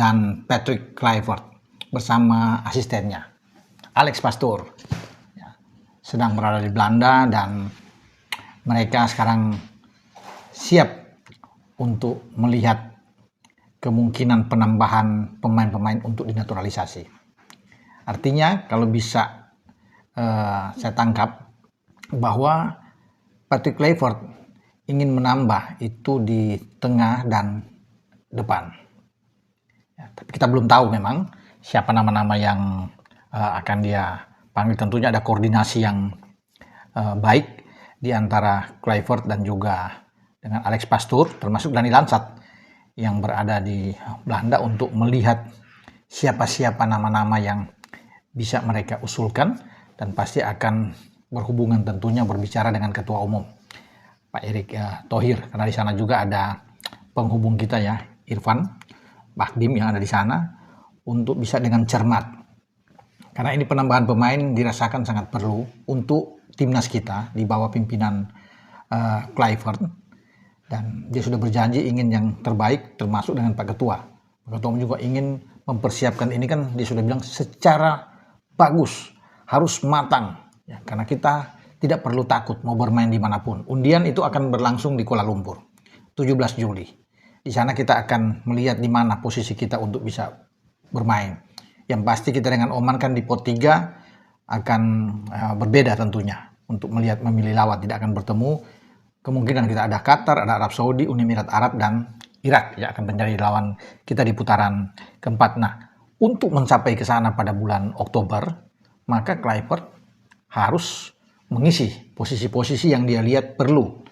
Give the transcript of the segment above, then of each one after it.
dan Patrick Kluivert bersama asistennya Alex Pastoor sedang berada di Belanda, dan mereka sekarang siap untuk melihat kemungkinan penambahan pemain-pemain untuk dinaturalisasi. Artinya kalau bisa saya tangkap bahwa Patrick Kluivert ingin menambah itu di tengah dan depan. Tapi kita belum tahu memang siapa nama-nama yang akan dia panggil. Tentunya ada koordinasi yang baik di antara Kluivert dan juga dengan Alex Pastoor, termasuk Dani Lansat yang berada di Belanda untuk melihat siapa-siapa nama-nama yang bisa mereka usulkan, dan pasti akan berhubungan tentunya berbicara dengan Ketua Umum Pak Erick Thohir, karena di sana juga ada penghubung kita ya, Irfan Bahdim yang ada di sana, untuk bisa dengan cermat. Karena ini penambahan pemain dirasakan sangat perlu untuk timnas kita di bawah pimpinan Kluivert, dan dia sudah berjanji ingin yang terbaik, termasuk dengan Pak Ketua. Pak Ketua juga ingin mempersiapkan ini, kan dia sudah bilang secara bagus, harus matang ya, karena kita tidak perlu takut mau bermain dimanapun. Undian itu akan berlangsung di Kuala Lumpur 17 Juli. Di sana kita akan melihat di mana posisi kita untuk bisa bermain. Yang pasti kita dengan Oman kan di pot 3 akan berbeda tentunya. Untuk melihat memilih lawan, tidak akan bertemu. Kemungkinan kita ada Qatar, ada Arab Saudi, Uni Emirat Arab, dan Irak ya akan menjadi lawan kita di putaran keempat. Nah, untuk mencapai ke sana pada bulan Oktober, maka Kluivert harus mengisi posisi-posisi yang dia lihat perlu.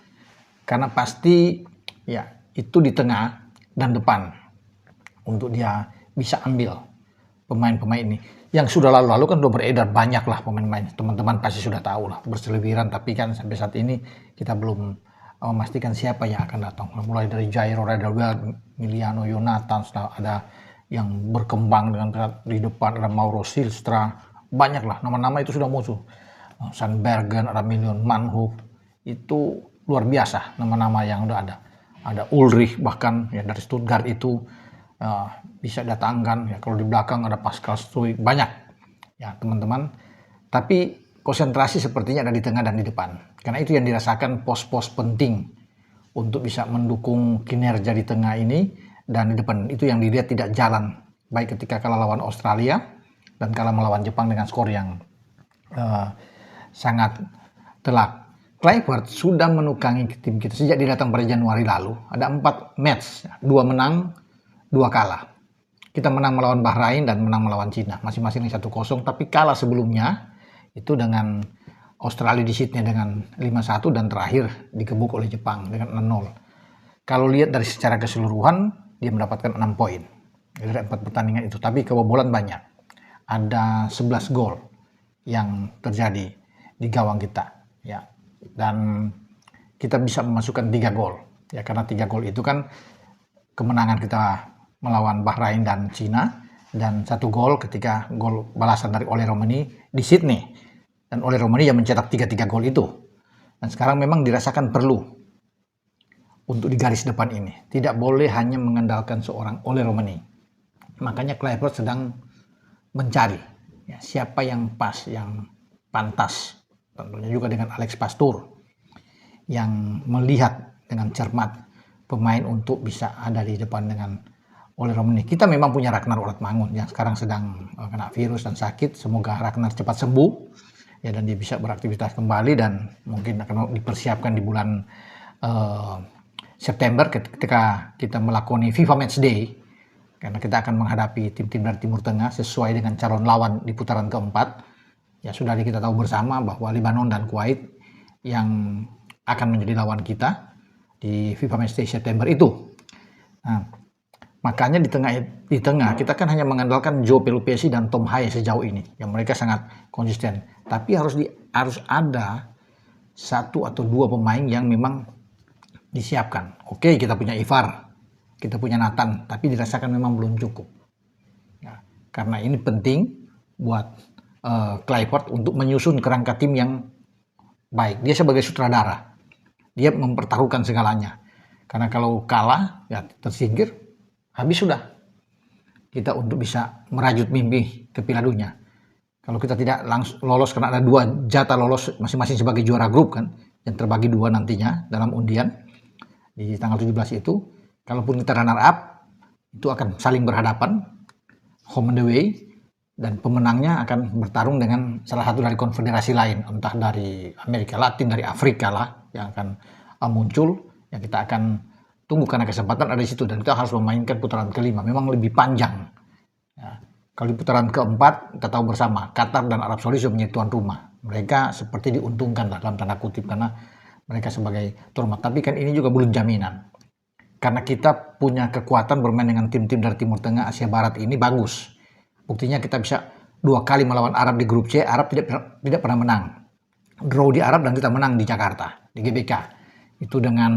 Karena pasti ya itu di tengah dan depan untuk dia bisa ambil pemain-pemain ini. Yang sudah lalu-lalu kan udah beredar banyak lah pemain-pemain. Teman-teman pasti sudah tahu lah berseliweran, tapi kan sampai saat ini kita belum memastikan siapa yang akan datang. Mulai dari Jairo Radalwel, Emiliano Jonathan, ada yang berkembang dengan di depan, ada Mauro Silstra, banyak lah nama-nama itu sudah muncul. Sandbergen, ada Milion Manhoef, itu luar biasa nama-nama yang udah ada. Ada Ulrich bahkan ya dari Stuttgart itu bisa datangkan ya. Kalau di belakang ada Pascal Struijk, banyak ya teman-teman. Tapi konsentrasi sepertinya ada di tengah dan di depan, karena itu yang dirasakan pos-pos penting untuk bisa mendukung kinerja di tengah ini dan di depan. Itu yang dilihat tidak jalan, baik ketika kalah lawan Australia dan kalah melawan Jepang dengan skor yang sangat telak. Kluivert sudah menukangi tim kita sejak dia datang pada Januari lalu. Ada 4 match, 2 menang, 2 kalah. Kita menang melawan Bahrain dan menang melawan Cina, masing-masing 1-0, tapi kalah sebelumnya itu dengan Australia di Sydney dengan 5-1, dan terakhir dikebuk oleh Jepang dengan 6-0. Kalau lihat dari secara keseluruhan, dia mendapatkan 6 poin dari 4 pertandingan itu, tapi kebobolan banyak. Ada 11 gol yang terjadi di gawang kita ya, dan kita bisa memasukkan 3 gol ya, karena 3 gol itu kan kemenangan kita melawan Bahrain dan Cina, dan 1 gol ketika gol balasan dari Ole Romani di Sydney, dan Ole Romani yang mencetak 3 gol itu. Dan sekarang memang dirasakan perlu untuk di garis depan ini tidak boleh hanya mengandalkan seorang Ole Romani. Makanya Kluivert sedang mencari ya, siapa yang pas, yang pantas, tentunya juga dengan Alex Pastoor yang melihat dengan cermat pemain untuk bisa ada di depan dengan Ole Romani. Kita memang punya Ragnar Oratmangun yang sekarang sedang kena virus dan sakit. Semoga Ragnar cepat sembuh ya, dan dia bisa beraktivitas kembali, dan mungkin akan dipersiapkan di bulan September ketika kita melakoni FIFA Match Day, karena kita akan menghadapi tim-tim dari Timur Tengah sesuai dengan calon lawan di putaran keempat. Ya sudah kita tahu bersama bahwa Lebanon dan Kuwait yang akan menjadi lawan kita di FIFA Match Day September itu. Nah, makanya di tengah kita kan hanya mengandalkan Joe Pelupesi dan Tom Haye sejauh ini, yang mereka sangat konsisten. Tapi harus ada 1 atau 2 pemain yang memang disiapkan. Oke, kita punya Ivar, kita punya Nathan, tapi dirasakan memang belum cukup. Ya, karena ini penting buat Kluivert untuk menyusun kerangka tim yang baik. Dia sebagai sutradara, dia mempertaruhkan segalanya. Karena kalau kalah, ya tersingkir, habis sudah. kita untuk bisa merajut mimpi ke Piala Dunia. Kalau kita tidak langsung lolos karena ada 2 jatah lolos masing-masing sebagai juara grup kan, yang terbagi 2 nantinya dalam undian di tanggal 17 itu. Kalaupun kita runner up, itu akan saling berhadapan, home and away, dan pemenangnya akan bertarung dengan salah satu dari konfederasi lain, entah dari Amerika Latin, dari Afrika lah yang akan muncul, yang kita akan tunggu karena kesempatan ada di situ, dan kita harus memainkan putaran kelima. Memang lebih panjang. Ya. Kalau di putaran keempat, kita tahu bersama, Qatar dan Arab Saudi sudah menjadi tuan rumah. Mereka seperti diuntungkan lah dalam tanda kutip karena mereka sebagai tuan rumah. Tapi kan ini juga belum jaminan. Karena kita punya kekuatan bermain dengan tim-tim dari Timur Tengah, Asia Barat ini bagus. Buktinya kita bisa 2 kali melawan Arab di grup C, Arab tidak pernah menang. Draw di Arab dan kita menang di Jakarta, di GBK. Itu dengan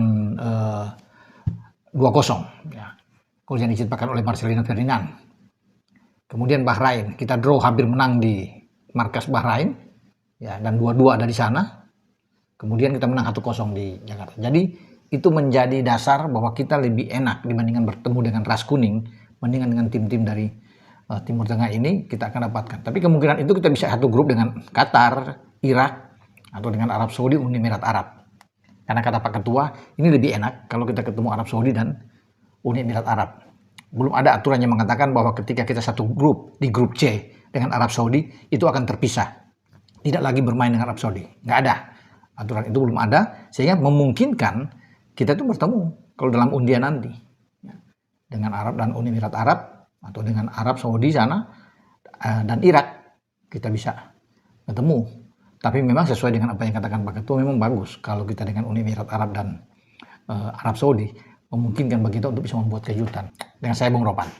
2-0. Ya. Gol yang diciptakan oleh Marcelino Ferdinand. Kemudian Bahrain, kita draw hampir menang di markas Bahrain, ya, dan 2-2 ada di sana. Kemudian kita menang 1-0 di Jakarta. Jadi itu menjadi dasar bahwa kita lebih enak dibandingkan bertemu dengan ras kuning, mendingan dengan tim-tim dari Timur Tengah ini kita akan dapatkan. Tapi kemungkinan itu kita bisa satu grup dengan Qatar, Irak, atau dengan Arab Saudi, Uni Emirat Arab. Karena kata Pak Ketua, ini lebih enak kalau kita ketemu Arab Saudi dan Uni Emirat Arab. Belum ada aturan yang mengatakan bahwa ketika kita satu grup di grup C dengan Arab Saudi itu akan terpisah, tidak lagi bermain dengan Arab Saudi. Nggak ada, aturan itu belum ada, sehingga memungkinkan kita itu bertemu kalau dalam undian nanti dengan Arab dan Uni Emirat Arab, atau dengan Arab Saudi sana dan Irak kita bisa ketemu. Tapi memang sesuai dengan apa yang katakan Pak Ketua, memang bagus kalau kita dengan Uni Emirat Arab dan Arab Saudi, memungkinkan bagi kita untuk bisa membuat kejutan. Dengan saya Bung Ropan.